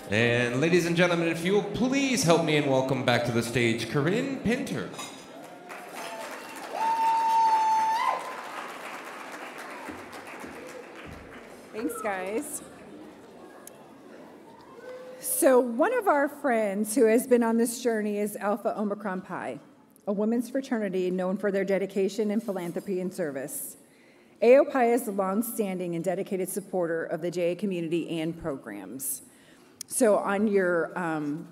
And ladies and gentlemen, if you'll please help me and welcome back to the stage, Corinne Pinter. Thanks, guys. So one of our friends who has been on this journey is Alpha Omicron Pi, a women's fraternity known for their dedication in philanthropy and service. AOPI is a long-standing and dedicated supporter of the JA community and programs. So on your,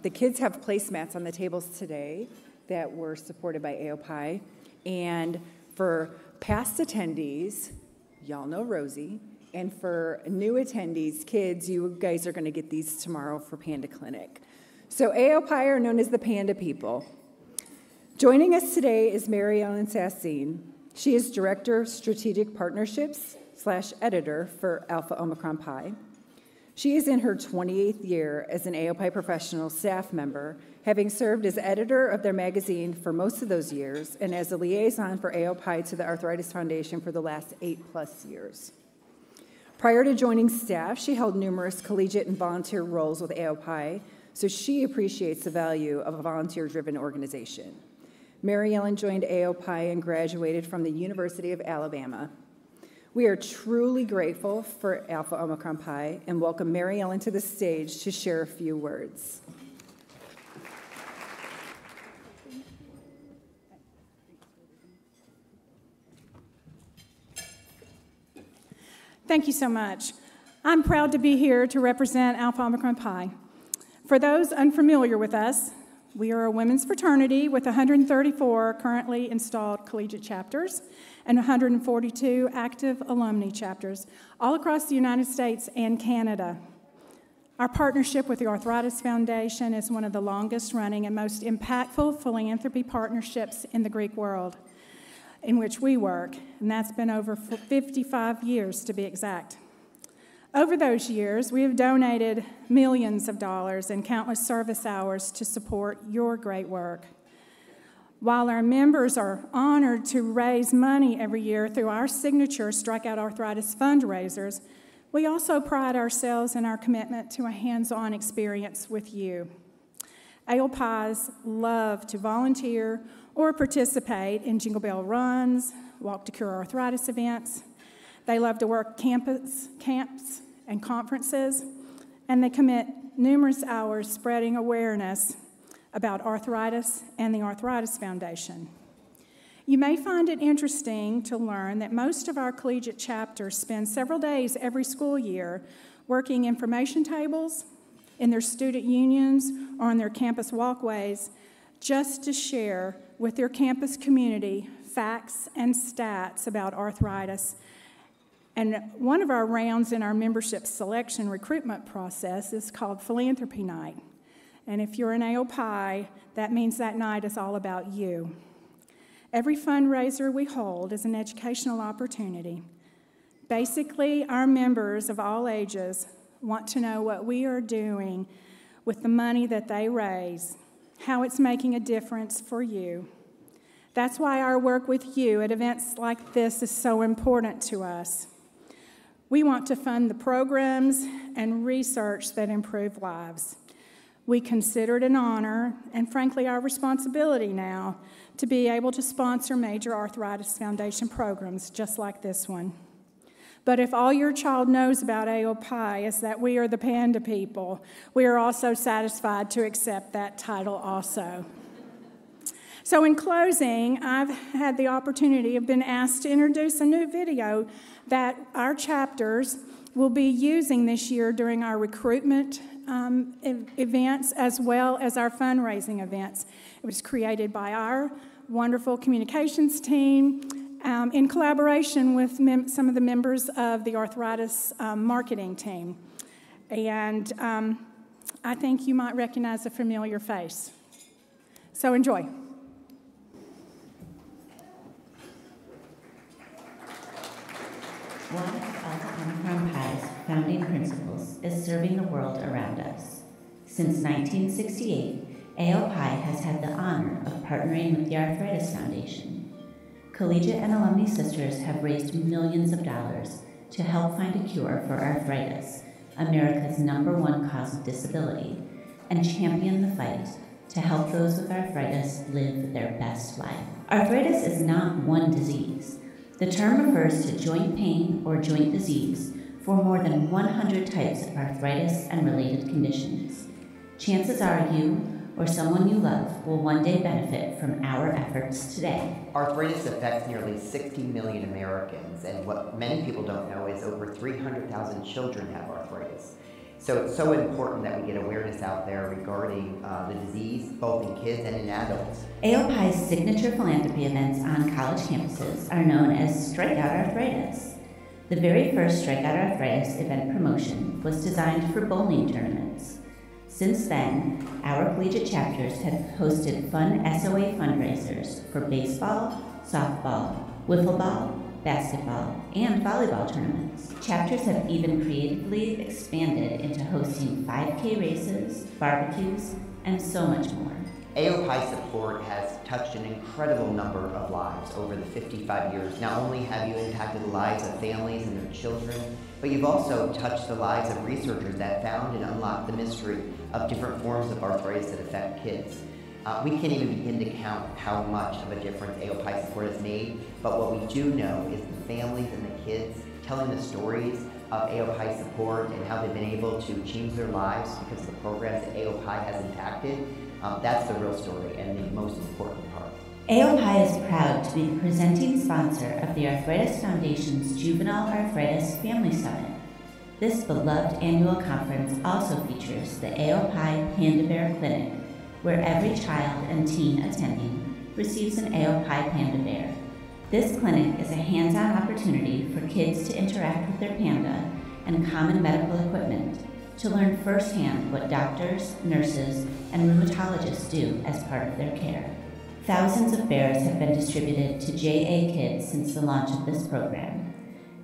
the kids have placemats on the tables today that were supported by AOPI. And for past attendees, y'all know Rosie. And for new attendees, kids, you guys are going to get these tomorrow for Panda Clinic. So AOPI are known as the Panda People. Joining us today is Mariellen Sasseen. She is Director of Strategic Partnerships / editor for Alpha Omicron Pi. She is in her 28th year as an AOPI professional staff member, having served as editor of their magazine for most of those years and as a liaison for AOPI to the Arthritis Foundation for the last 8+ years. Prior to joining staff, she held numerous collegiate and volunteer roles with AOPI, so she appreciates the value of a volunteer-driven organization. Mariellen joined AOPI and graduated from the University of Alabama. We are truly grateful for Alpha Omicron Pi and welcome Mariellen to the stage to share a few words. Thank you so much. I'm proud to be here to represent Alpha Omicron Pi. For those unfamiliar with us, we are a women's fraternity with 134 currently installed collegiate chapters and 142 active alumni chapters all across the United States and Canada. Our partnership with the Arthritis Foundation is one of the longest running and most impactful philanthropy partnerships in the Greek world in which we work, and that's been over 55 years to be exact. Over those years, we have donated millions of dollars and countless service hours to support your great work. While our members are honored to raise money every year through our signature Strikeout Arthritis fundraisers, we also pride ourselves in our commitment to a hands-on experience with you. AOPIs love to volunteer or participate in Jingle Bell runs, Walk to Cure Arthritis events. They love to work camps and conferences, and they commit numerous hours spreading awareness about arthritis and the Arthritis Foundation. You may find it interesting to learn that most of our collegiate chapters spend several days every school year working information tables in their student unions or on their campus walkways just to share with their campus community facts and stats about arthritis. And one of our rounds in our membership selection recruitment process is called Philanthropy Night. And if you're an AOPI, that means that night is all about you. Every fundraiser we hold is an educational opportunity. Basically, our members of all ages want to know what we are doing with the money that they raise, how it's making a difference for you. That's why our work with you at events like this is so important to us. We want to fund the programs and research that improve lives. We consider it an honor, and frankly our responsibility now, to be able to sponsor major Arthritis Foundation programs just like this one. But if all your child knows about AOPI is that we are the Panda People, we are also satisfied to accept that title also. So in closing, I've had the opportunity, I've been asked to introduce a new video that our chapters will be using this year during our recruitment events as well as our fundraising events. It was created by our wonderful communications team in collaboration with some of the members of the arthritis marketing team. And I think you might recognize a familiar face. So enjoy. One of Alpha Omicron Pi's founding principles is serving the world around us. Since 1968, AOPI has had the honor of partnering with the Arthritis Foundation. Collegiate and alumni sisters have raised millions of dollars to help find a cure for arthritis America's #1 cause of disability, and champion the fight to help those with arthritis live their best life. Arthritis is not one disease. The term refers to joint pain or joint disease for more than 100 types of arthritis and related conditions. Chances are you or someone you love will one day benefit from our efforts today. Arthritis affects nearly 60 million Americans, and what many people don't know is over 300,000 children have arthritis. So it's so important that we get awareness out there regarding the disease, both in kids and in adults. AOPI's signature philanthropy events on college campuses are known as Strikeout Arthritis. The very first Strikeout Arthritis event promotion was designed for bowling tournaments. Since then, our collegiate chapters have hosted fun SOA fundraisers for baseball, softball, wiffle ball, basketball, and volleyball tournaments. Chapters have even creatively expanded into hosting 5K races, barbecues, and so much more. AOPI support has touched an incredible number of lives over the 55 years. Not only have you impacted the lives of families and their children, but you've also touched the lives of researchers that found and unlocked the mystery of different forms of arthritis that affect kids. We can't even begin to count how much of a difference AOPI support has made, but what we do know is the families and the kids telling the stories of AOPI support and how they've been able to change their lives because of the programs that AOPI has impacted. That's the real story and the most important part. AOPI is proud to be the presenting sponsor of the Arthritis Foundation's Juvenile Arthritis Family Summit. This beloved annual conference also features the AOPI Panda Bear Clinic, where every child and teen attending receives an AOPI Panda Bear. This clinic is a hands-on opportunity for kids to interact with their panda and common medical equipment to learn firsthand what doctors, nurses, and rheumatologists do as part of their care. Thousands of bears have been distributed to JA kids since the launch of this program.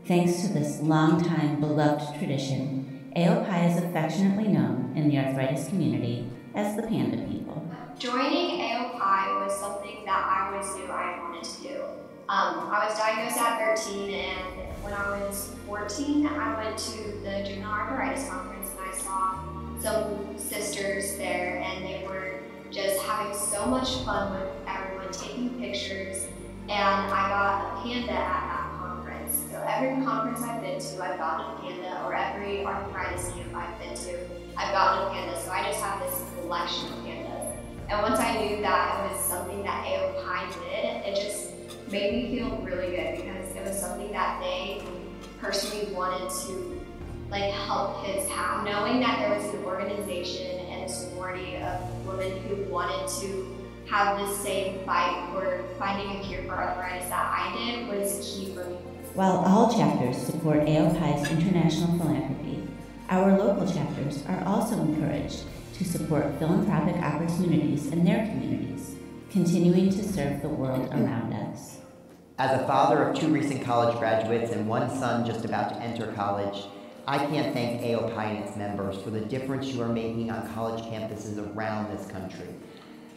Thanks to this long-time beloved tradition, AOPI is affectionately known in the arthritis community as the Panda People. Joining AOPI was something that I always knew I wanted to do. I was diagnosed at 13, and when I was 14, I went to the Juvenile Arthritis Conference, and I saw some sisters there, and they were just having so much fun with everyone, taking pictures, and I got a panda at that conference. So every conference I've been to, I've gotten a panda, or every arthritis camp I've been to, I've gotten a panda, so I just have this collection of pandas. And once I knew that it was something that AOPI did, it just made me feel really good because it was something that they personally wanted to help kids have. Knowing that there was an organization and a sorority of women who wanted to have this same fight for finding a cure for arthritis that I did was key for me. While all chapters support AOPI's international philanthropy, our local chapters are also encouraged to support philanthropic opportunities in their communities, continuing to serve the world around us. As a father of 2 recent college graduates and 1 son just about to enter college, I can't thank AOPI and its members for the difference you are making on college campuses around this country.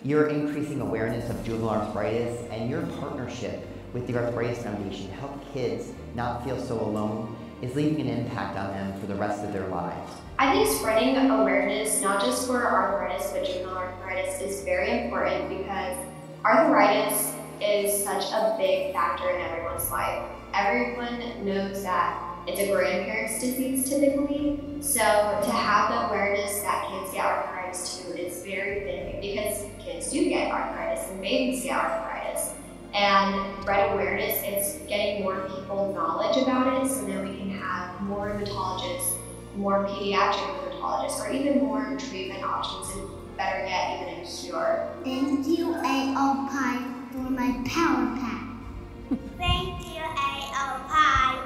Your increasing awareness of juvenile arthritis and your partnership with the Arthritis Foundation to help kids not feel so alone is leaving an impact on them for the rest of their lives. I think spreading awareness, not just for arthritis, but juvenile arthritis, is very important because arthritis is such a big factor in everyone's life. Everyone knows that it's a grandparent's disease typically, so to have the awareness that kids get arthritis too is very big because kids do get arthritis and babies get arthritis. And spread awareness, it's getting more people knowledge about it so that we can have more rheumatologists, more pediatric rheumatologists, or even more treatment options, and better yet, even a cure. Thank you, AOPI, for my power pack. Thank you, AOPI.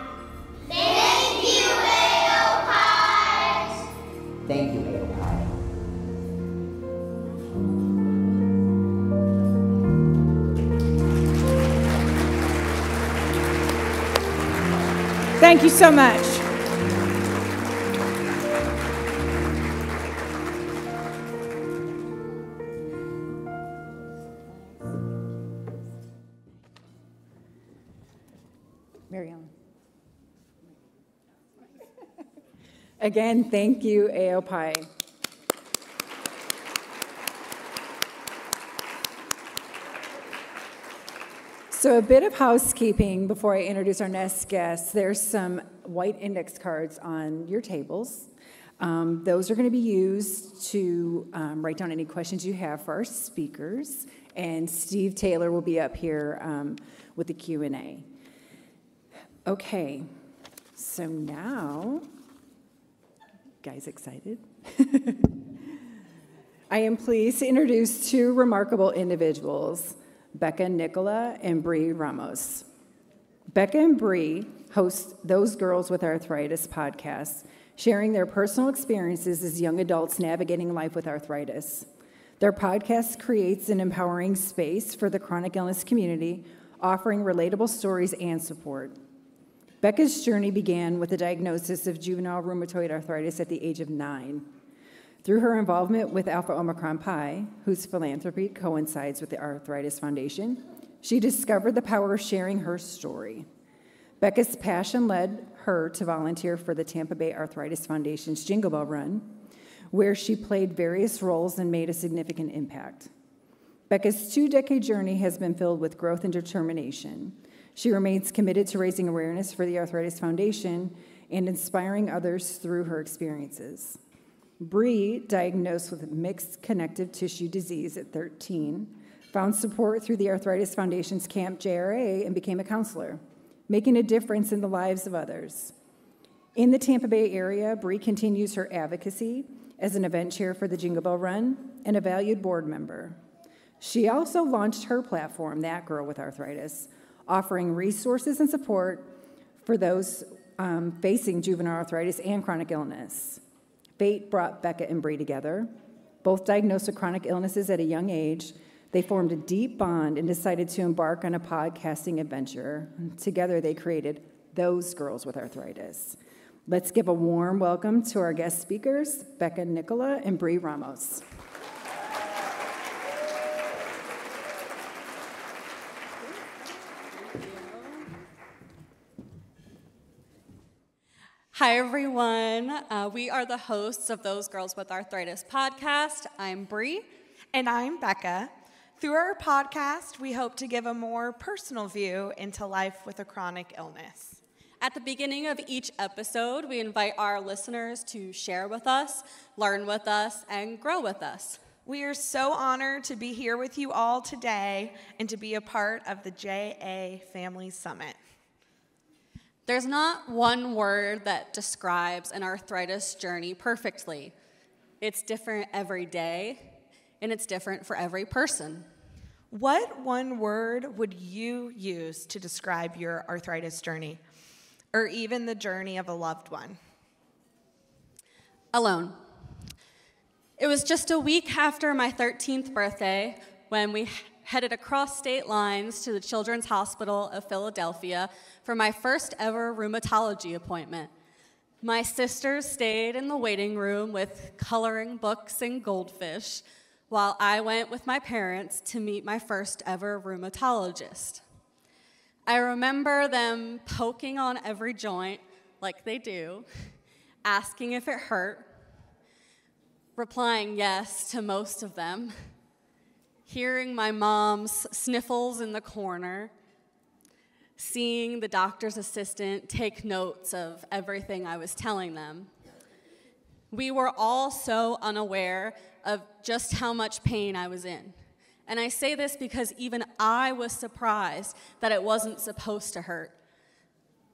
Thank you, AOPI. Thank you, AOPI. Thank you so much. Mariellen. Again, thank you, AOPI. So a bit of housekeeping before I introduce our next guest. There's some white index cards on your tables. Those are going to be used to write down any questions you have for our speakers. And Steve Taylor will be up here with the Q&A. Okay, so now, guys excited? I am pleased to introduce two remarkable individuals, Beka and Nicola and Bri Ramos. Beka and Bri host Those Girls With Arthritis podcast, sharing their personal experiences as young adults navigating life with arthritis. Their podcast creates an empowering space for the chronic illness community, offering relatable stories and support. Beka's journey began with a diagnosis of juvenile rheumatoid arthritis at the age of 9. Through her involvement with Alpha Omicron Pi, whose philanthropy coincides with the Arthritis Foundation, she discovered the power of sharing her story. Beka's passion led her to volunteer for the Tampa Bay Arthritis Foundation's Jingle Bell Run, where she played various roles and made a significant impact. Beka's 2-decade journey has been filled with growth and determination. She remains committed to raising awareness for the Arthritis Foundation and inspiring others through her experiences. Bri, diagnosed with mixed connective tissue disease at 13, found support through the Arthritis Foundation's Camp JRA and became a counselor, making a difference in the lives of others. In the Tampa Bay area, Bri continues her advocacy as an event chair for the Jingle Bell Run and a valued board member. She also launched her platform, That Girl with Arthritis, offering resources and support for those facing juvenile arthritis and chronic illness. Fate brought Beka and Bri together. Both diagnosed with chronic illnesses at a young age, they formed a deep bond and decided to embark on a podcasting adventure. Together, they created Those Girls With Arthritis. Let's give a warm welcome to our guest speakers, Beka and Nicola and Bri Ramos. Hi, everyone. We are the hosts of Those Girls With Arthritis podcast. I'm Bri. And I'm Beka. Through our podcast, we hope to give a more personal view into life with a chronic illness. At the beginning of each episode, we invite our listeners to share with us, learn with us, and grow with us. We are so honored to be here with you all today and to be a part of the JA Family Summit. There's not one word that describes an arthritis journey perfectly. It's different every day, and it's different for every person. What one word would you use to describe your arthritis journey, or even the journey of a loved one? Alone. It was just a week after my 13th birthday when we headed across state lines to the Children's Hospital of Philadelphia for my first ever rheumatology appointment. My sisters stayed in the waiting room with coloring books and goldfish, while I went with my parents to meet my first ever rheumatologist. I remember them poking on every joint, like they do, asking if it hurt, replying yes to most of them, hearing my mom's sniffles in the corner, seeing the doctor's assistant take notes of everything I was telling them. We were all so unaware of just how much pain I was in. And I say this because even I was surprised that it wasn't supposed to hurt.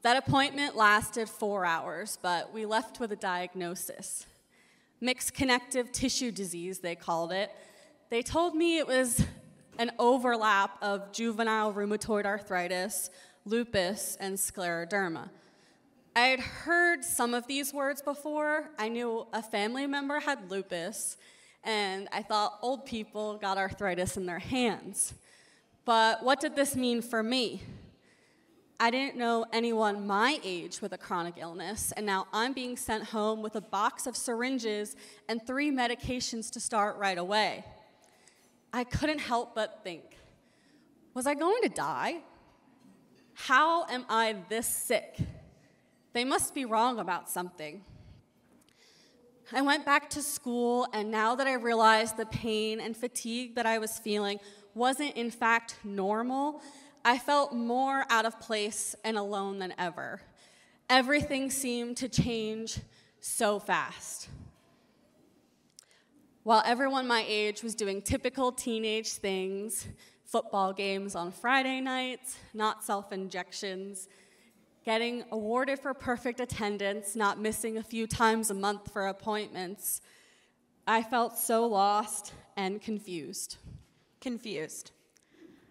That appointment lasted 4 hours, but we left with a diagnosis. Mixed connective tissue disease, they called it. They told me it was an overlap of juvenile rheumatoid arthritis, lupus, and scleroderma. I had heard some of these words before. I knew a family member had lupus, and I thought old people got arthritis in their hands. But what did this mean for me? I didn't know anyone my age with a chronic illness, and now I'm being sent home with a box of syringes and 3 medications to start right away. I couldn't help but think, was I going to die? How am I this sick? They must be wrong about something. I went back to school, and now that I realized the pain and fatigue that I was feeling wasn't in fact normal, I felt more out of place and alone than ever. Everything seemed to change so fast. While everyone my age was doing typical teenage things, football games on Friday nights, not self-injections, getting awarded for perfect attendance, not missing a few times a month for appointments, I felt so lost and confused. Confused.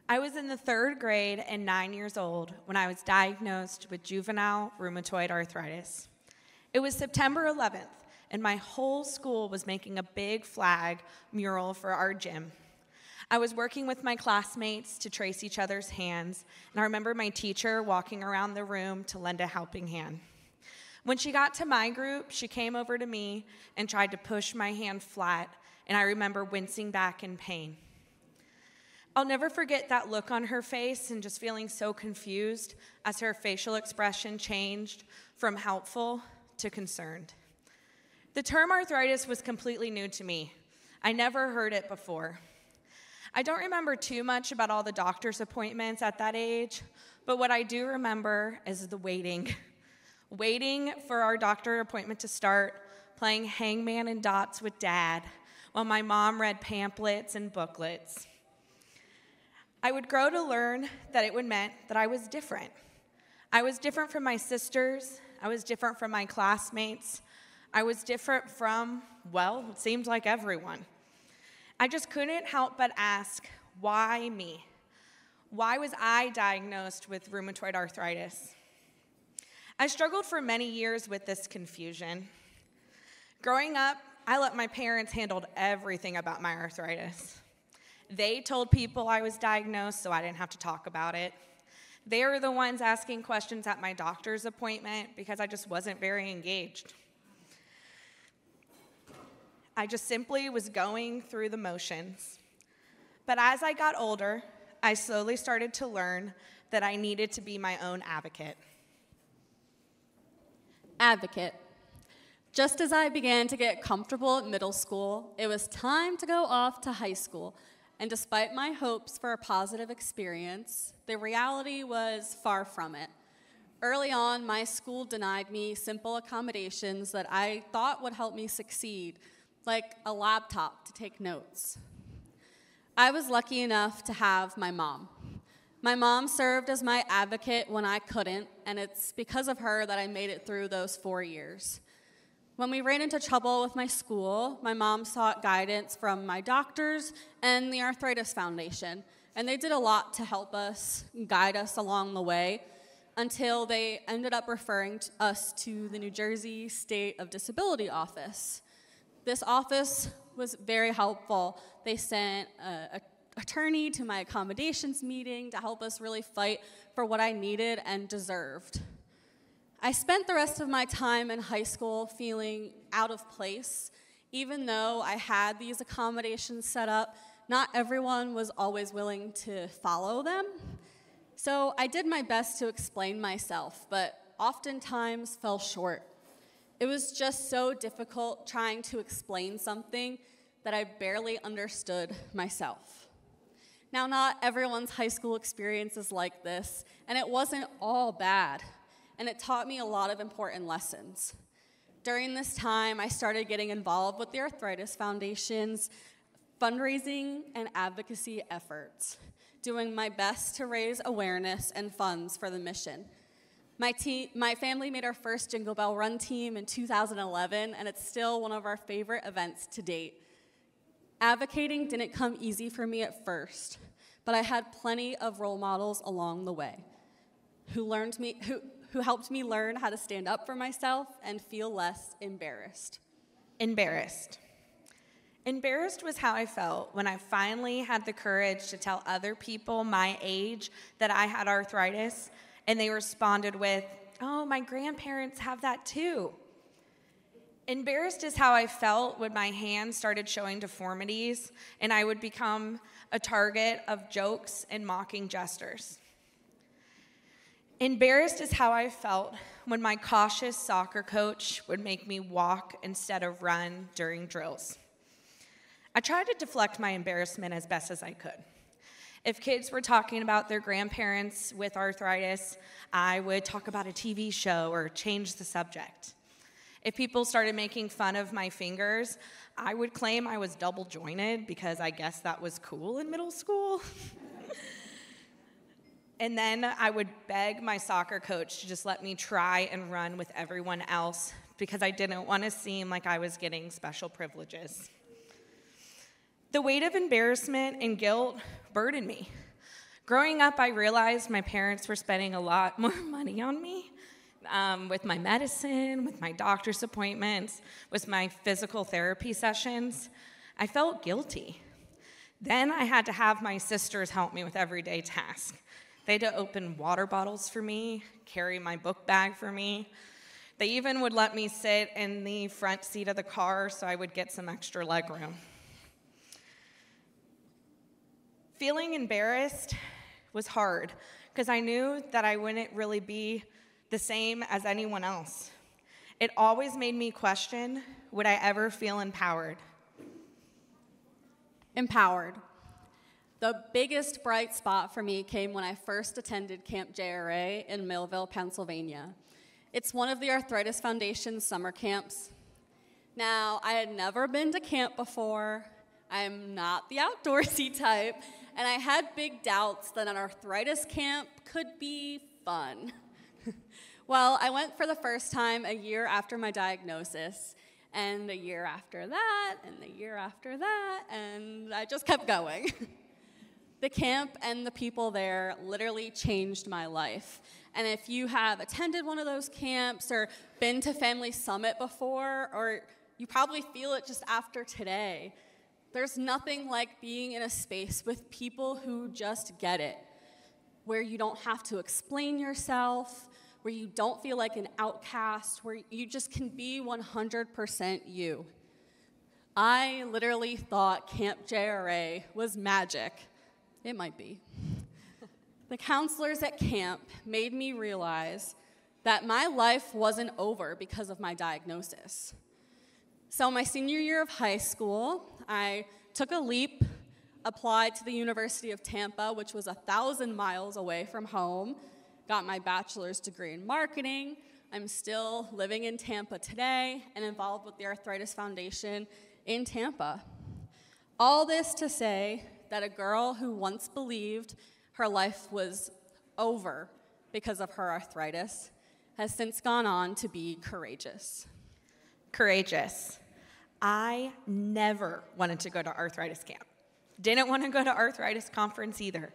I was in the 3rd grade and 9 years old when I was diagnosed with juvenile rheumatoid arthritis. It was September 11th, and my whole school was making a big flag mural for our gym. I was working with my classmates to trace each other's hands, and I remember my teacher walking around the room to lend a helping hand. When she got to my group, she came over to me and tried to push my hand flat, and I remember wincing back in pain. I'll never forget that look on her face and just feeling so confused as her facial expression changed from helpful to concerned. The term arthritis was completely new to me. I never heard it before. I don't remember too much about all the doctor's appointments at that age, but what I do remember is the waiting. Waiting for our doctor appointment to start, playing hangman and dots with Dad, while my mom read pamphlets and booklets. I would grow to learn that it would mean that I was different. I was different from my sisters. I was different from my classmates. I was different from, well, it seemed like everyone. I just couldn't help but ask, why me? Why was I diagnosed with rheumatoid arthritis? I struggled for many years with this confusion. Growing up, I let my parents handle everything about my arthritis. They told people I was diagnosed so I didn't have to talk about it. They were the ones asking questions at my doctor's appointment because I just wasn't very engaged. I just simply was going through the motions. But as I got older, I slowly started to learn that I needed to be my own advocate. Advocate. Just as I began to get comfortable at middle school, it was time to go off to high school. And despite my hopes for a positive experience, the reality was far from it. Early on, my school denied me simple accommodations that I thought would help me succeed, like a laptop to take notes. I was lucky enough to have my mom. My mom served as my advocate when I couldn't, and it's because of her that I made it through those 4 years. When we ran into trouble with my school, my mom sought guidance from my doctors and the Arthritis Foundation, and they did a lot to help us, guide us along the way, until they ended up referring us to the New Jersey State of Disability Office. This office was very helpful. They sent an attorney to my accommodations meeting to help us really fight for what I needed and deserved. I spent the rest of my time in high school feeling out of place. Even though I had these accommodations set up, not everyone was always willing to follow them. So I did my best to explain myself, but oftentimes fell short. It was just so difficult trying to explain something that I barely understood myself. Now, not everyone's high school experience is like this, and it wasn't all bad. And it taught me a lot of important lessons. During this time, I started getting involved with the Arthritis Foundation's fundraising and advocacy efforts, doing my best to raise awareness and funds for the mission. My family made our first Jingle Bell Run team in 2011, and it's still one of our favorite events to date. Advocating didn't come easy for me at first, but I had plenty of role models along the way who helped me learn how to stand up for myself and feel less embarrassed. Embarrassed. Embarrassed was how I felt when I finally had the courage to tell other people my age that I had arthritis, and they responded with, "Oh, my grandparents have that too." Embarrassed is how I felt when my hands started showing deformities, and I would become a target of jokes and mocking jesters. Embarrassed is how I felt when my cautious soccer coach would make me walk instead of run during drills. I tried to deflect my embarrassment as best as I could. If kids were talking about their grandparents with arthritis, I would talk about a TV show or change the subject. If people started making fun of my fingers, I would claim I was double jointed because I guess that was cool in middle school. And then I would beg my soccer coach to just let me try and run with everyone else because I didn't want to seem like I was getting special privileges. The weight of embarrassment and guilt burdened me. Growing up, I realized my parents were spending a lot more money on me with my medicine, with my doctor's appointments, with my physical therapy sessions. I felt guilty. Then I had to have my sisters help me with everyday tasks. They had to open water bottles for me, carry my book bag for me. They even would let me sit in the front seat of the car so I would get some extra leg room. Feeling embarrassed was hard because I knew that I wouldn't really be the same as anyone else. It always made me question, would I ever feel empowered? Empowered. The biggest bright spot for me came when I first attended Camp JRA in Millville, Pennsylvania. It's one of the Arthritis Foundation's summer camps. Now, I had never been to camp before. I'm not the outdoorsy type, and I had big doubts that an arthritis camp could be fun. Well, I went for the first time a year after my diagnosis, and a year after that, and the year after that, and I just kept going. The camp and the people there literally changed my life. And if you have attended one of those camps or been to Family Summit before, or you probably feel it just after today, there's nothing like being in a space with people who just get it, where you don't have to explain yourself, where you don't feel like an outcast, where you just can be 100% you. I literally thought Camp JRA was magic. It might be. The counselors at camp made me realize that my life wasn't over because of my diagnosis. So my senior year of high school, I took a leap, applied to the University of Tampa, which was 1,000 miles away from home, got my bachelor's degree in marketing. I'm still living in Tampa today and involved with the Arthritis Foundation in Tampa. All this to say that a girl who once believed her life was over because of her arthritis has since gone on to be courageous. Courageous. I never wanted to go to arthritis camp. Didn't want to go to arthritis conference either.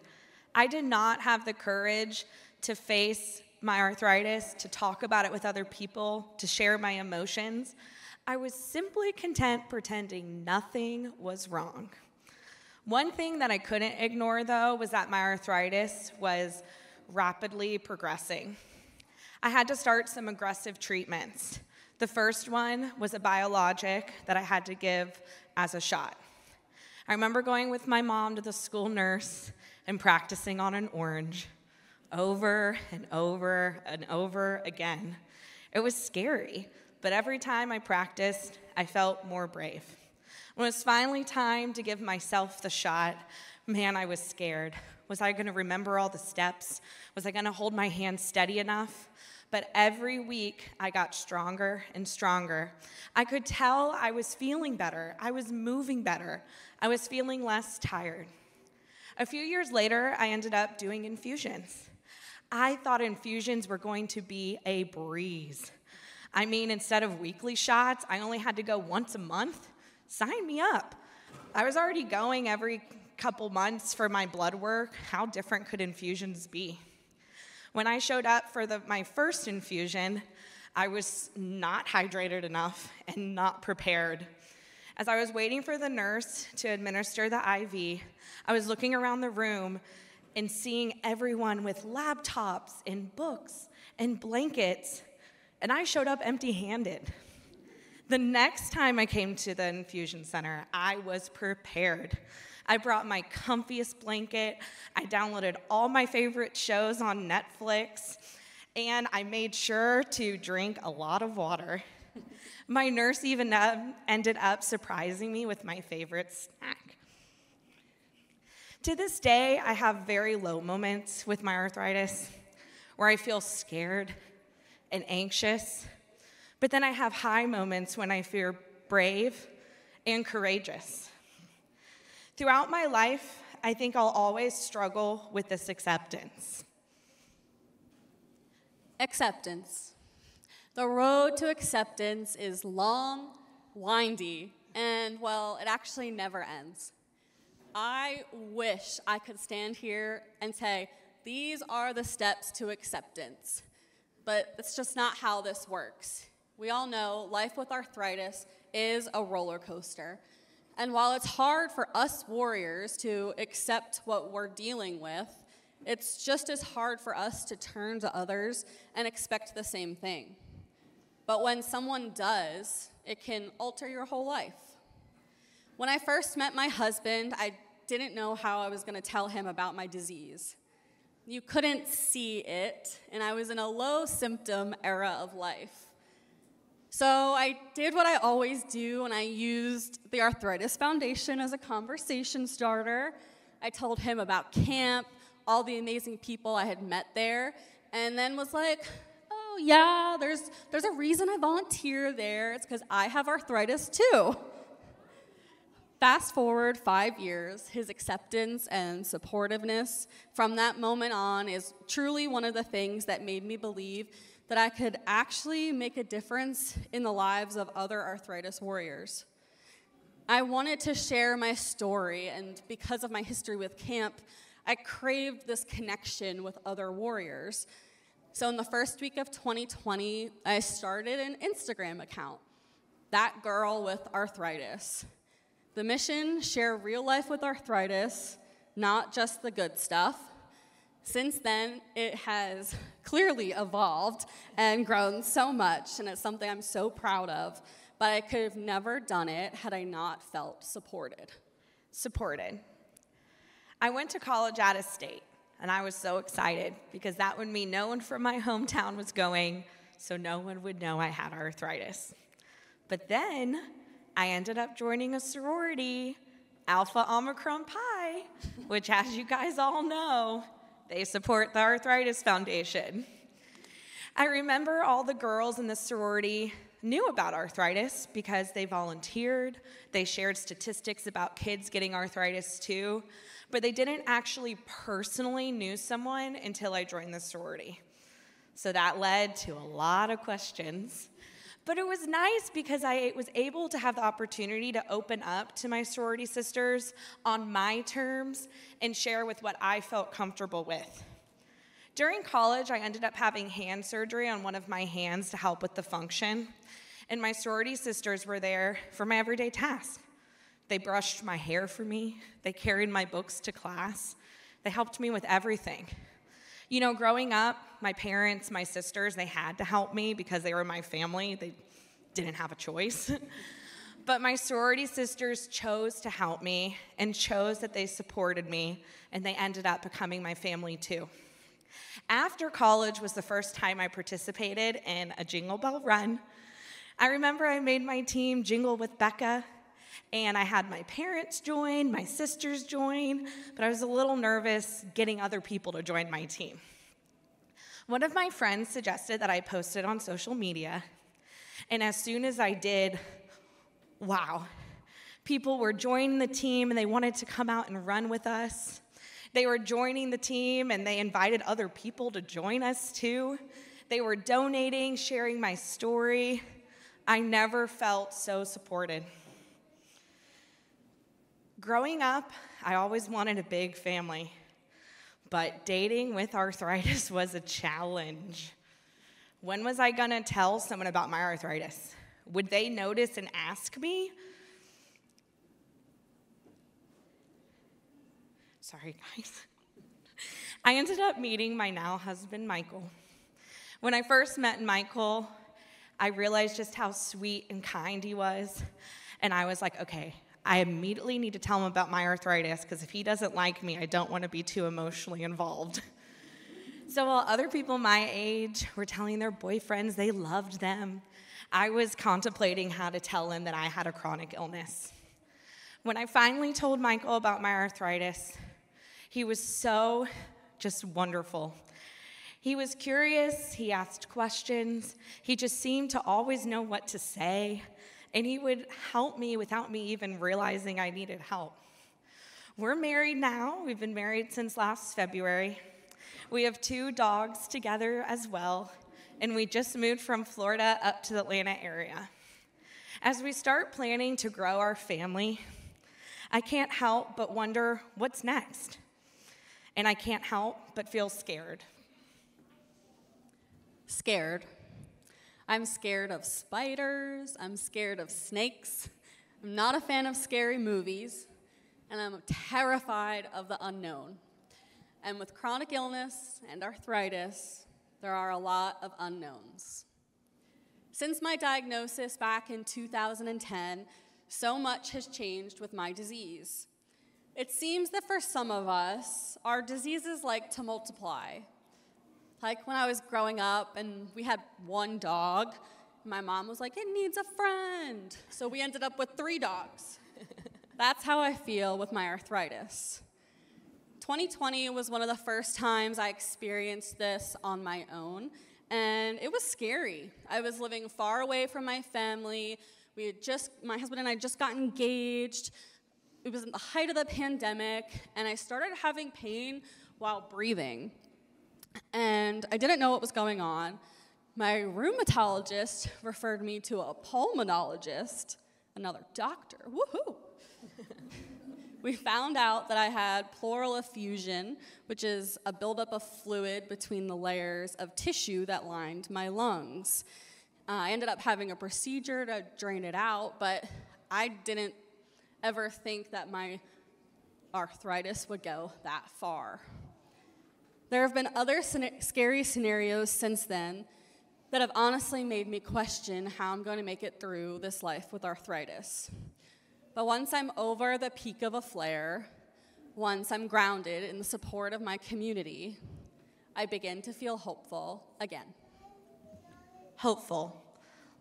I did not have the courage to face my arthritis, to talk about it with other people, to share my emotions. I was simply content pretending nothing was wrong. One thing that I couldn't ignore, though, was that my arthritis was rapidly progressing. I had to start some aggressive treatments. The first one was a biologic that I had to give as a shot. I remember going with my mom to the school nurse and practicing on an orange over and over and over again. It was scary, but every time I practiced, I felt more brave. When it was finally time to give myself the shot, man, I was scared. Was I going to remember all the steps? Was I going to hold my hand steady enough? But every week, I got stronger and stronger. I could tell I was feeling better. I was moving better. I was feeling less tired. A few years later, I ended up doing infusions. I thought infusions were going to be a breeze. I mean, instead of weekly shots, I only had to go once a month. Sign me up. I was already going every couple months for my blood work. How different could infusions be? When I showed up for my first infusion, I was not hydrated enough and not prepared. As I was waiting for the nurse to administer the IV, I was looking around the room and seeing everyone with laptops and books and blankets, and I showed up empty-handed. The next time I came to the infusion center, I was prepared. I brought my comfiest blanket, I downloaded all my favorite shows on Netflix, and I made sure to drink a lot of water. My nurse even ended up surprising me with my favorite snack. To this day, I have very low moments with my arthritis where I feel scared and anxious, but then I have high moments when I feel brave and courageous. Throughout my life, I think I'll always struggle with this acceptance. Acceptance. The road to acceptance is long, windy, and, well, it actually never ends. I wish I could stand here and say, these are the steps to acceptance. But it's just not how this works. We all know life with arthritis is a roller coaster. And while it's hard for us warriors to accept what we're dealing with, it's just as hard for us to turn to others and expect the same thing. But when someone does, it can alter your whole life. When I first met my husband, I didn't know how I was going to tell him about my disease. You couldn't see it, and I was in a low symptom era of life. So I did what I always do, and I used the Arthritis Foundation as a conversation starter. I told him about camp, all the amazing people I had met there, and then was like, oh yeah, there's a reason I volunteer there. It's because I have arthritis too. Fast forward 5 years, his acceptance and supportiveness from that moment on is truly one of the things that made me believe that I could actually make a difference in the lives of other arthritis warriors. I wanted to share my story, and because of my history with camp, I craved this connection with other warriors. So in the first week of 2020, I started an Instagram account, That Girl with Arthritis. The mission, share real life with arthritis, not just the good stuff. Since then, it has clearly evolved and grown so much, and it's something I'm so proud of, but I could have never done it had I not felt supported. Supported. I went to college out of state, and I was so excited because that would mean no one from my hometown was going, so no one would know I had arthritis. But then I ended up joining a sorority, Alpha Omicron Pi, which, as you guys all know, they support the Arthritis Foundation. I remember all the girls in the sorority knew about arthritis because they volunteered, they shared statistics about kids getting arthritis too, but they didn't actually personally know someone until I joined the sorority. So that led to a lot of questions. But it was nice because I was able to have the opportunity to open up to my sorority sisters on my terms and share with what I felt comfortable with. During college, I ended up having hand surgery on one of my hands to help with the function, and my sorority sisters were there for my everyday tasks. They brushed my hair for me, they carried my books to class, they helped me with everything. You know, growing up, my parents, my sisters, they had to help me because they were my family. They didn't have a choice. But my sorority sisters chose to help me and chose that they supported me, and they ended up becoming my family too. After college was the first time I participated in a Jingle Bell Run. I remember I made my team jingle with Beka, and I had my parents join, my sisters join, but I was a little nervous getting other people to join my team. One of my friends suggested that I post it on social media, and as soon as I did, wow, people were joining the team and they wanted to come out and run with us. They were joining the team and they invited other people to join us too. They were donating, sharing my story. I never felt so supported. Growing up, I always wanted a big family, but dating with arthritis was a challenge. When was I gonna tell someone about my arthritis? Would they notice and ask me? Sorry, guys. I ended up meeting my now husband, Michael. When I first met Michael, I realized just how sweet and kind he was, and I was like, okay, I immediately need to tell him about my arthritis, because if he doesn't like me, I don't want to be too emotionally involved. So while other people my age were telling their boyfriends they loved them, I was contemplating how to tell him that I had a chronic illness. When I finally told Michael about my arthritis, he was so just wonderful. He was curious, he asked questions, he just seemed to always know what to say, and he would help me without me even realizing I needed help. We're married now. We've been married since last February. We have 2 dogs together as well, and we just moved from Florida up to the Atlanta area. As we start planning to grow our family, I can't help but wonder what's next, and I can't help but feel scared. Scared. I'm scared of spiders, I'm scared of snakes, I'm not a fan of scary movies, and I'm terrified of the unknown. And with chronic illness and arthritis, there are a lot of unknowns. Since my diagnosis back in 2010, so much has changed with my disease. It seems that for some of us, our diseases like to multiply. Like when I was growing up and we had 1 dog, my mom was like, it needs a friend. So we ended up with 3 dogs. That's how I feel with my arthritis. 2020 was one of the first times I experienced this on my own, and it was scary. I was living far away from my family. My husband and I just got engaged. It was in the height of the pandemic, and I started having pain while breathing. And I didn't know what was going on. My rheumatologist referred me to a pulmonologist, another doctor. Woohoo! We found out that I had pleural effusion, which is a buildup of fluid between the layers of tissue that lined my lungs. I ended up having a procedure to drain it out, but I didn't ever think that my arthritis would go that far. There have been other scary scenarios since then that have honestly made me question how I'm going to make it through this life with arthritis. But once I'm over the peak of a flare, once I'm grounded in the support of my community, I begin to feel hopeful again. Hopeful.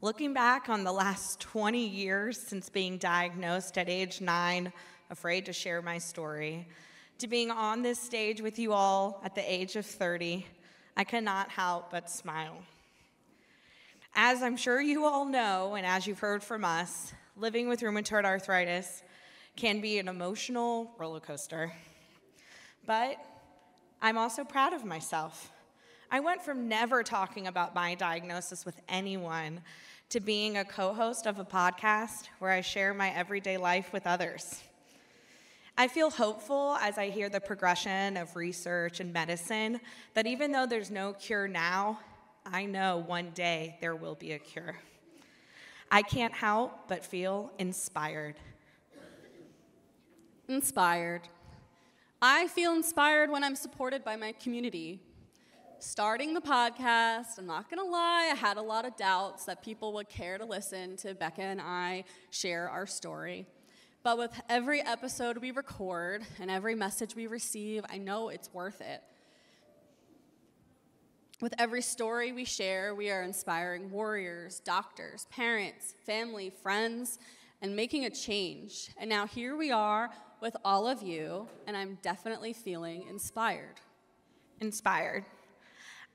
Looking back on the last 20 years since being diagnosed at age 9, afraid to share my story, to being on this stage with you all at the age of 30, I cannot help but smile. As I'm sure you all know, and as you've heard from us, living with rheumatoid arthritis can be an emotional roller coaster. But I'm also proud of myself. I went from never talking about my diagnosis with anyone to being a co-host of a podcast where I share my everyday life with others. I feel hopeful as I hear the progression of research and medicine that even though there's no cure now, I know one day there will be a cure. I can't help but feel inspired. Inspired. I feel inspired when I'm supported by my community. Starting the podcast, I'm not gonna lie, I had a lot of doubts that people would care to listen to Beka and I share our story. But with every episode we record and every message we receive, I know it's worth it. With every story we share, we are inspiring warriors, doctors, parents, family, friends, and making a change. And now here we are with all of you, and I'm definitely feeling inspired. Inspired.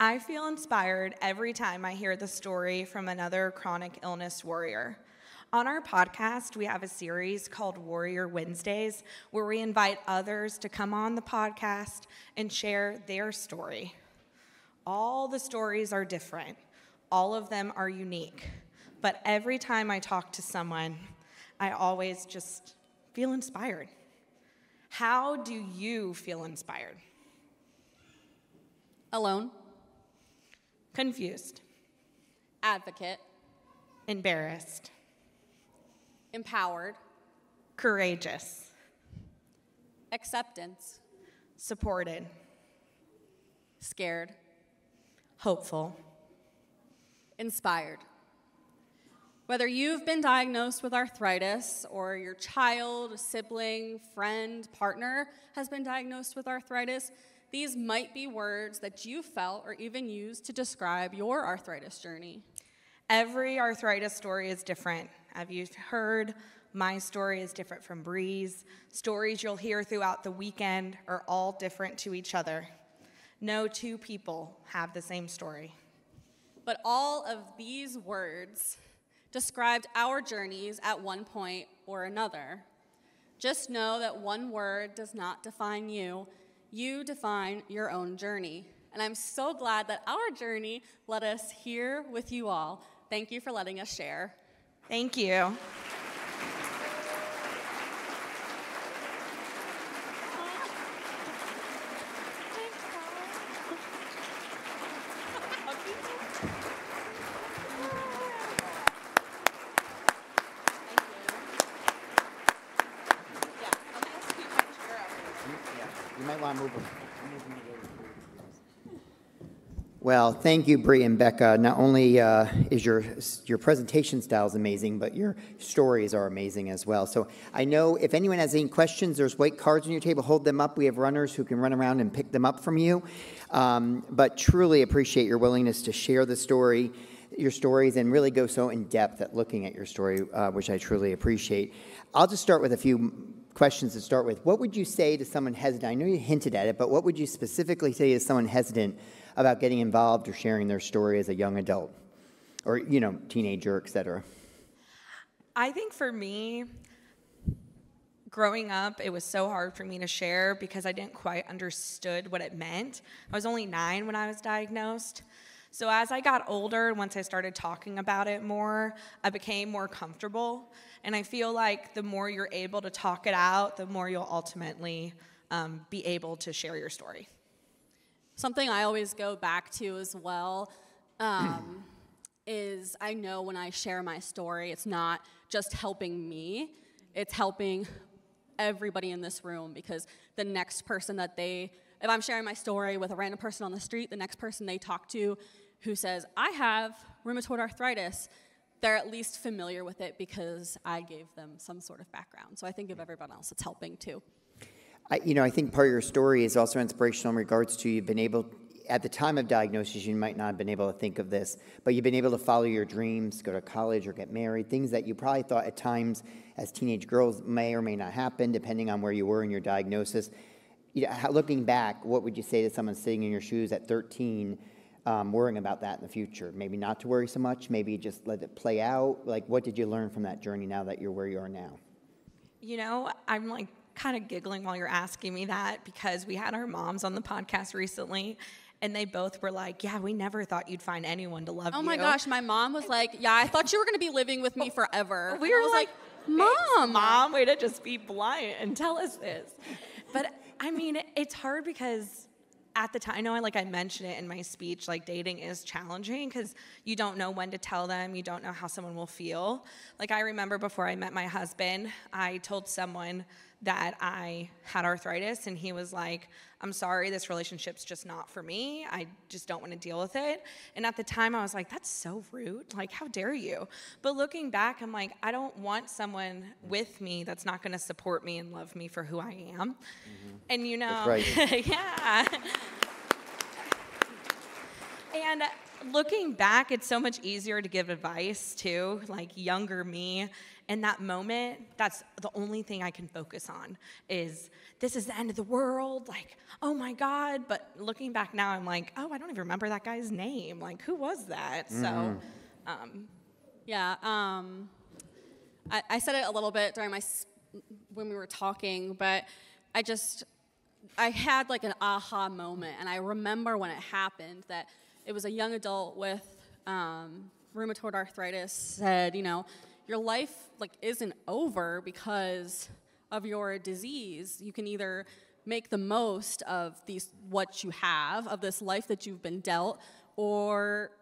I feel inspired every time I hear the story from another chronic illness warrior. On our podcast, we have a series called Warrior Wednesdays, where we invite others to come on the podcast and share their story. All the stories are different. All of them are unique. But every time I talk to someone, I always just feel inspired. How do you feel inspired? Alone. Confused. Advocate. Embarrassed. Empowered. Courageous. Acceptance. Supported. Scared. Hopeful. Inspired. Whether you've been diagnosed with arthritis or your child, sibling, friend, partner has been diagnosed with arthritis, these might be words that you felt or even used to describe your arthritis journey. Every arthritis story is different. Have you heard? My story is different from Bri's. Stories you'll hear throughout the weekend are all different to each other. No two people have the same story. But all of these words described our journeys at one point or another. Just know that one word does not define you. You define your own journey. And I'm so glad that our journey led us here with you all. Thank you for letting us share. Thank you. You might want to move them. Well, thank you, Bri and Beka. Not only is your presentation style is amazing, but your stories are amazing as well. So I know if anyone has any questions, there's white cards on your table. Hold them up. We have runners who can run around and pick them up from you. But truly appreciate your willingness to share the story, your stories, and really go so in depth at looking at your story, which I truly appreciate. I'll just start with a few questions to start with. What would you say to someone hesitant? I know you hinted at it, but what would you specifically say to someone hesitant about getting involved or sharing their story as a young adult or, teenager, et cetera? I think for me, growing up, it was so hard for me to share because I didn't quite understood what it meant. I was only 9 when I was diagnosed. So as I got older, once I started talking about it more, I became more comfortable. And I feel like the more you're able to talk it out, the more you'll ultimately be able to share your story. Something I always go back to as well is I know when I share my story, it's not just helping me, it's helping everybody in this room, because the next person if I'm sharing my story with a random person on the street, the next person they talk to who says, I have rheumatoid arthritis, they're at least familiar with it because I gave them some sort of background. So I think of everyone else, it's helping too. I think part of your story is also inspirational in regards to you've been able, at the time of diagnosis, you might not have been able to think of this, but you've been able to follow your dreams, go to college or get married, things that you probably thought at times as teenage girls may or may not happen, depending on where you were in your diagnosis. Looking back, what would you say to someone sitting in your shoes at 13, worrying about that in the future? Maybe not to worry so much, maybe just let it play out. Like, what did you learn from that journey now that you're where you are now? I'm kind of giggling while you're asking me that because we had our moms on the podcast recently, and they both were like, yeah, we never thought you'd find anyone to love you. Oh my gosh, my mom was like, yeah, I thought you were going to be living with me forever. We were like, Mom, way to just be blunt and tell us this. But it's hard because at the time, I know I mentioned it in my speech, dating is challenging because you don't know when to tell them, you don't know how someone will feel. I remember before I met my husband, I told someone that I had arthritis, and he was like, I'm sorry, this relationship's just not for me. I just don't want to deal with it. And at the time, I was like, that's so rude. How dare you? But looking back, I'm like, I don't want someone with me that's not going to support me and love me for who I am. Mm-hmm. And that's right. Yeah. And looking back, it's so much easier to give advice to younger me. In that moment, that's the only thing I can focus on is this is the end of the world. Oh my God. But looking back now, I'm like, oh, I don't even remember that guy's name. Who was that? Mm-hmm. So, I said it a little bit during when we were talking, but I had an aha moment. And I remember when it happened that it was a young adult with rheumatoid arthritis said, your life isn't over because of your disease. You can either make the most of what you have, of this life that you've been dealt, or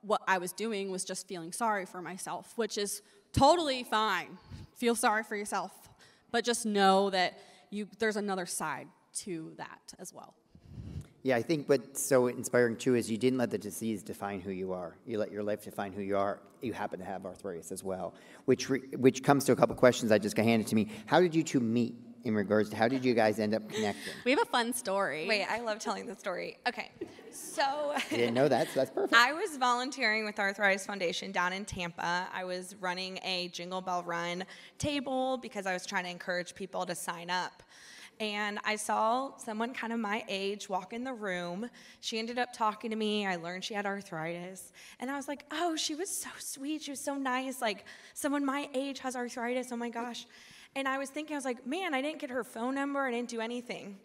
what I was doing was just feeling sorry for myself, which is totally fine. Feel sorry for yourself, but just know that there's another side to that as well. Yeah, I think what's so inspiring too is you didn't let the disease define who you are. You let your life define who you are. You happen to have arthritis as well, which comes to a couple questions I just got handed to me. How did you two meet in regards to how did you guys end up connecting? We have a fun story. Wait, I love telling the story. Okay, so I didn't know that, so that's perfect. I was volunteering with Arthritis Foundation down in Tampa. I was running a Jingle Bell Run table because I was trying to encourage people to sign up. And I saw someone kind of my age walk in the room. She ended up talking to me. I learned she had arthritis. And I was like, oh, she was so sweet. She was so nice. Like, someone my age has arthritis. Oh, my gosh. And I was thinking, I was like, man, I didn't get her phone number. I didn't do anything.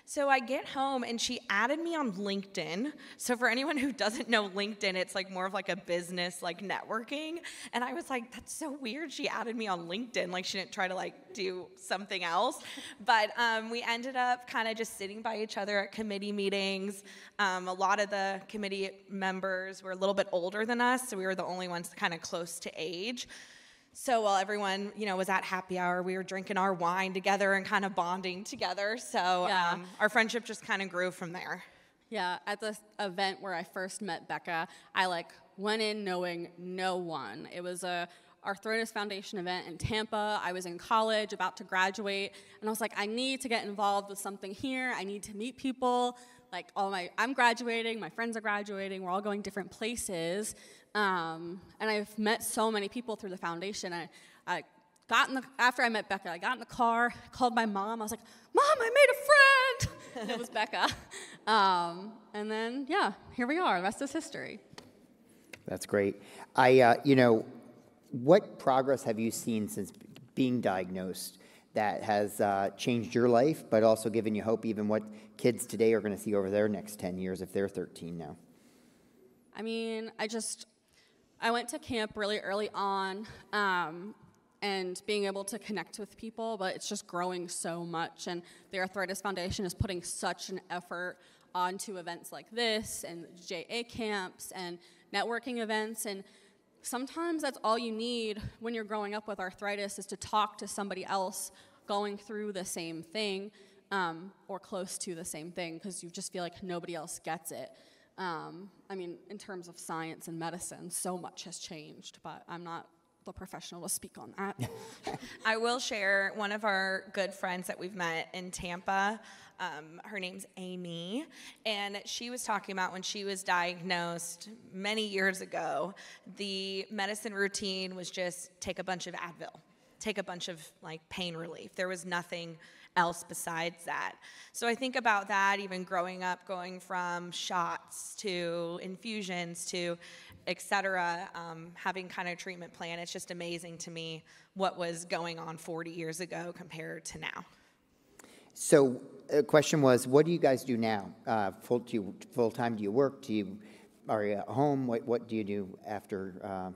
So I get home, and she added me on LinkedIn. So for anyone who doesn't know LinkedIn, it's like more of like a business, like networking. And I was like, that's so weird. She added me on LinkedIn. Like she didn't try to like do something else. But we ended up kind of just sitting by each other at committee meetings. A lot of the committee members were a little bit older than us, so we were the only ones kind of close to age. So while everyone, was at happy hour, we were drinking our wine together and kind of bonding together. So our friendship just kind of grew from there. Yeah, at this event where I first met Beka, I went in knowing no one. It was a Arthritis Foundation event in Tampa. I was in college, about to graduate, and I was like, I need to get involved with something here. I need to meet people. I'm graduating, my friends are graduating, we're all going different places. And I've met so many people through the foundation. After I met Beka, I got in the car, called my mom. I was like, Mom, I made a friend! And it was Beka. And then, here we are. The rest is history. That's great. What progress have you seen since being diagnosed that has changed your life, but also given you hope, even what kids today are going to see over their next 10 years if they're 13 now? I mean, I went to camp really early on, and being able to connect with people, but it's just growing so much, and the Arthritis Foundation is putting such an effort onto events like this, and JA camps, and networking events, and sometimes that's all you need when you're growing up with arthritis is to talk to somebody else going through the same thing, or close to the same thing, because you just feel like nobody else gets it. In terms of science and medicine, so much has changed, but I'm not the professional to speak on that. I will share one of our good friends that we've met in Tampa. Her name's Amy, and she was talking about when she was diagnosed many years ago, the medicine routine was just take a bunch of Advil, take a bunch of pain relief. There was nothing else besides that. So I think about that, even growing up, going from shots to infusions to et cetera, having kind of a treatment plan. It's just amazing to me what was going on 40 years ago compared to now. So the question was, what do you guys do now? Full-time, do you work? Are you at home? What do you do after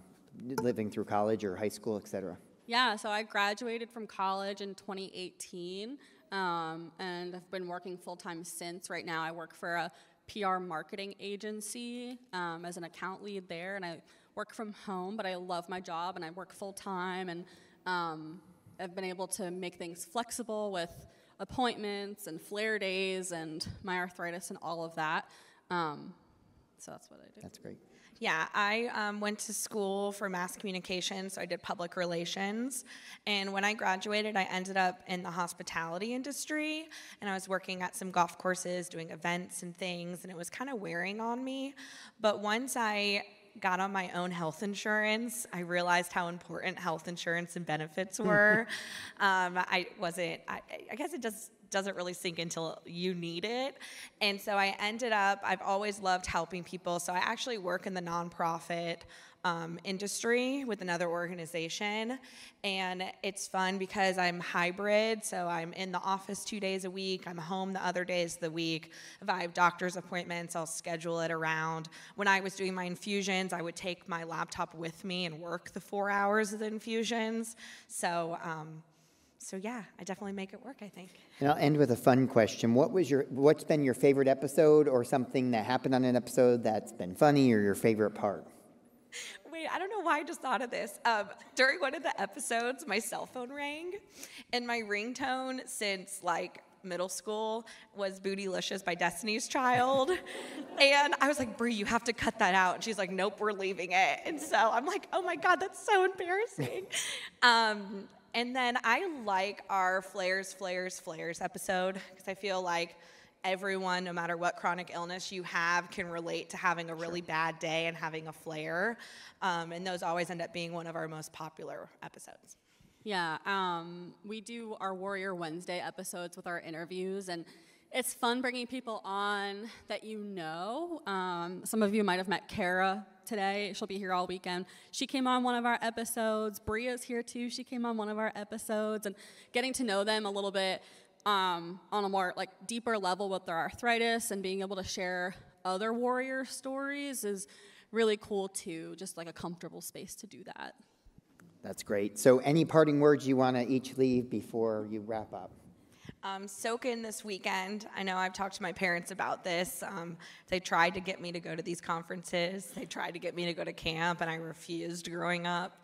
living through college or high school, et cetera? Yeah, so I graduated from college in 2018, and I've been working full-time since. Right now I work for a PR marketing agency as an account lead there, and I work from home, but I love my job, and I work full-time, and I've been able to make things flexible with appointments and flare days and my arthritis and all of that. So that's what I do. That's great. Yeah, I went to school for mass communication, so I did public relations. And when I graduated, I ended up in the hospitality industry, and I was working at some golf courses, doing events and things, and it was kind of wearing on me. But once I got on my own health insurance, I realized how important health insurance and benefits were. I guess it just doesn't really sink until you need it. And so I ended up, I've always loved helping people. So I actually work in the nonprofit industry with another organization. And it's fun because I'm hybrid. So I'm in the office 2 days a week. I'm home the other days of the week. If I have doctor's appointments, I'll schedule it around. When I was doing my infusions, I would take my laptop with me and work the 4 hours of the infusions. So yeah, I definitely make it work, I think. And I'll end with a fun question. What's been your favorite episode, or something that happened on an episode that's been funny, or your favorite part? Wait, I don't know why I just thought of this. During one of the episodes, my cell phone rang, and my ringtone since middle school was Bootylicious by Destiny's Child. And I was like, Bri, you have to cut that out. And she's like, nope, we're leaving it. And so I'm like, oh my God, that's so embarrassing. And then I like our Flares episode, because I feel like everyone, no matter what chronic illness you have, can relate to having a really bad day and having a flare. And those always end up being one of our most popular episodes. Yeah, we do our Warrior Wednesday episodes with our interviews, and it's fun bringing people on that you know. Some of you might have met Kara today. She'll be here all weekend. She came on one of our episodes. Bria's here too. She came on one of our episodes, and getting to know them a little bit on a more like deeper level with their arthritis and being able to share other warrior stories is really cool too. Just like a comfortable space to do that. That's great. So any parting words you want to each leave before you wrap up? Soak in this weekend. I know I've talked to my parents about this. They tried to get me to go to these conferences. They tried to get me to go to camp, and I refused growing up.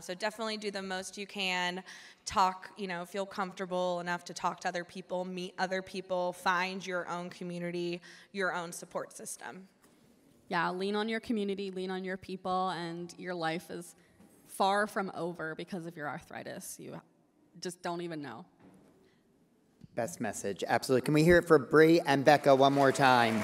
So definitely do the most you can. Talk, feel comfortable enough to talk to other people, meet other people, find your own community, your own support system. Yeah, lean on your community, lean on your people, and your life is far from over because of your arthritis. You just don't even know. Best message, absolutely. Can we hear it for Bri and Beka one more time?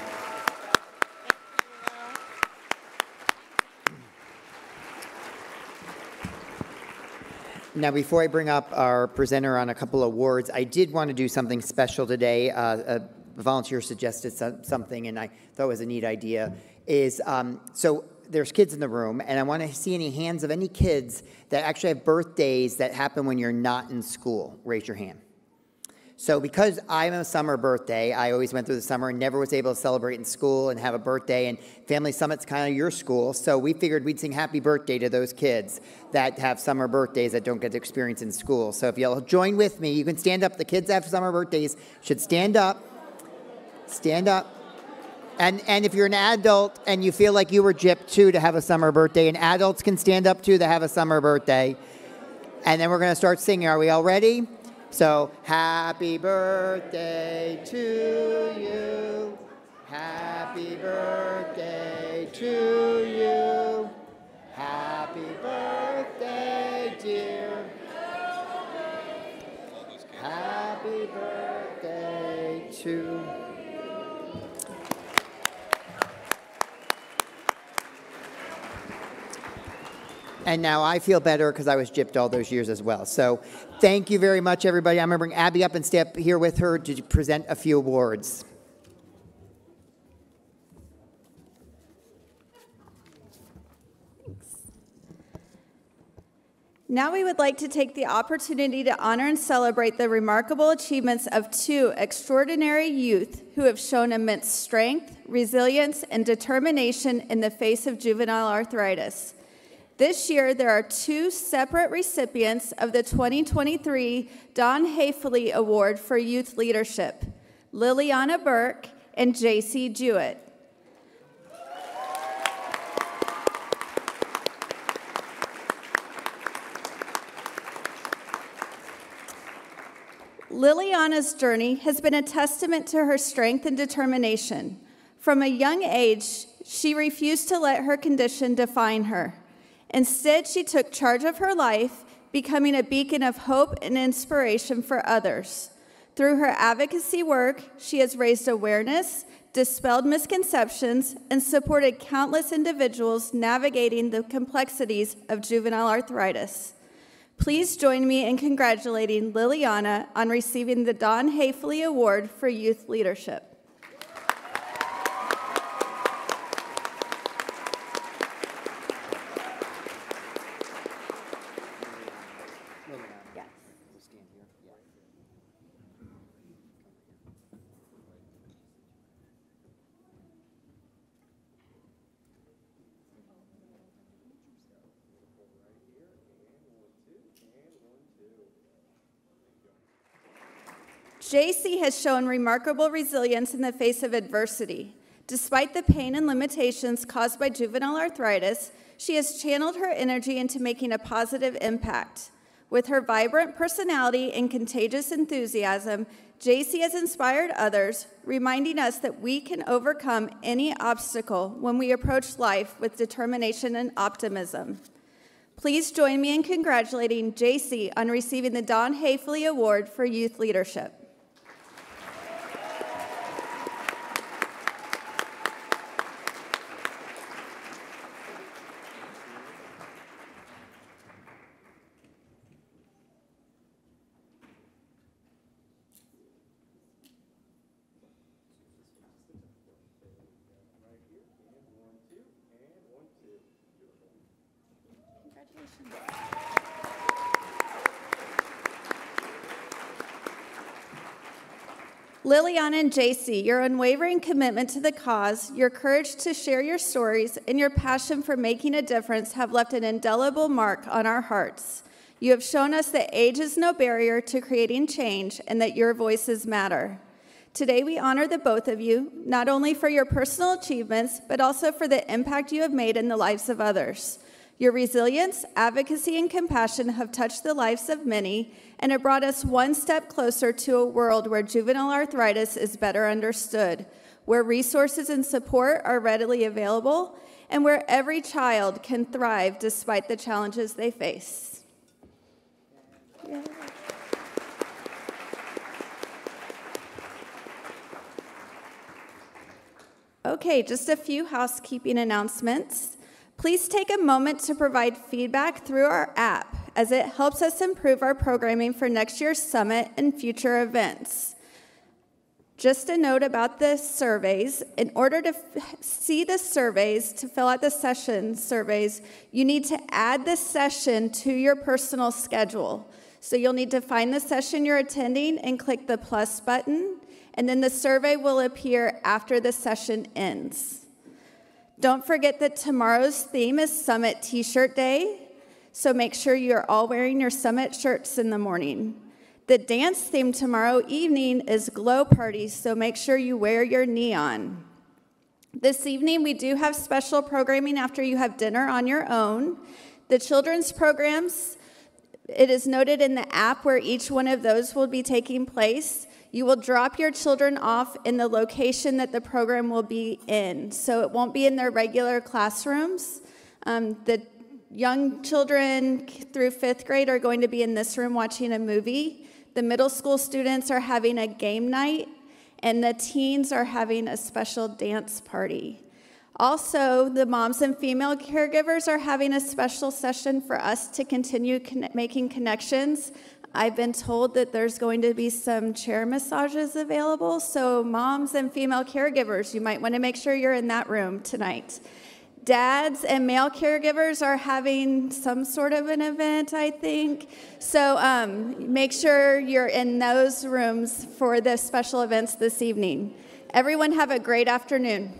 Now, before I bring up our presenter on a couple of awards, I did want to do something special today. A volunteer suggested something, and I thought it was a neat idea. So there's kids in the room, and I want to see any hands of any kids that actually have birthdays that happen when you're not in school. Raise your hand. So because I'm a summer birthday, I always went through the summer and never was able to celebrate in school and have a birthday, and Family Summit's kind of your school, so we figured we'd sing happy birthday to those kids that have summer birthdays that don't get to experience in school. So if you'll join with me, you can stand up. The kids that have summer birthdays should stand up. Stand up. And if you're an adult and you feel like you were gypped too to have a summer birthday, and adults can stand up too to have a summer birthday. And then we're going to start singing. Are we all ready? So, happy birthday to you. Happy birthday to you. Happy birthday, dear. Happy birthday to And now I feel better because I was gypped all those years as well. So thank you very much, everybody. I'm going to bring Abby up and stay up here with her to present a few awards. Thanks. Now we would like to take the opportunity to honor and celebrate the remarkable achievements of two extraordinary youth who have shown immense strength, resilience, and determination in the face of juvenile arthritis. This year, there are two separate recipients of the 2023 Don Hafeli Award for Youth Leadership, Liliana Burke and J.C. Jewett. Liliana's journey has been a testament to her strength and determination. From a young age, she refused to let her condition define her. Instead, she took charge of her life, becoming a beacon of hope and inspiration for others. Through her advocacy work, she has raised awareness, dispelled misconceptions, and supported countless individuals navigating the complexities of juvenile arthritis. Please join me in congratulating Liliana on receiving the Don Hafeli Award for Youth Leadership. JC has shown remarkable resilience in the face of adversity. Despite the pain and limitations caused by juvenile arthritis, she has channeled her energy into making a positive impact. With her vibrant personality and contagious enthusiasm, JC has inspired others, reminding us that we can overcome any obstacle when we approach life with determination and optimism. Please join me in congratulating JC on receiving the Don Hafeli Award for Youth Leadership. Liliana and JC, your unwavering commitment to the cause, your courage to share your stories, and your passion for making a difference have left an indelible mark on our hearts. You have shown us that age is no barrier to creating change and that your voices matter. Today we honor the both of you, not only for your personal achievements, but also for the impact you have made in the lives of others. Your resilience, advocacy, and compassion have touched the lives of many and have brought us one step closer to a world where juvenile arthritis is better understood, where resources and support are readily available, and where every child can thrive despite the challenges they face. Yeah. Okay, just a few housekeeping announcements. Please take a moment to provide feedback through our app, as it helps us improve our programming for next year's summit and future events. Just a note about the surveys. In order to see the surveys, to fill out the session surveys, you need to add the session to your personal schedule. So you'll need to find the session you're attending and click the plus button, and then the survey will appear after the session ends. Don't forget that tomorrow's theme is Summit T-shirt Day, so make sure you're all wearing your Summit shirts in the morning. The dance theme tomorrow evening is Glow Party, so make sure you wear your neon. This evening, we do have special programming after you have dinner on your own. The children's programs, it is noted in the app where each one of those will be taking place. You will drop your children off in the location that the program will be in, so it won't be in their regular classrooms. The young children through 5th grade are going to be in this room watching a movie. The middle school students are having a game night, and the teens are having a special dance party. Also, the moms and female caregivers are having a special session for us to continue making connections. I've been told that there's going to be some chair massages available, so moms and female caregivers, you might want to make sure you're in that room tonight. Dads and male caregivers are having some sort of an event, I think. So make sure you're in those rooms for the special events this evening. Everyone have a great afternoon.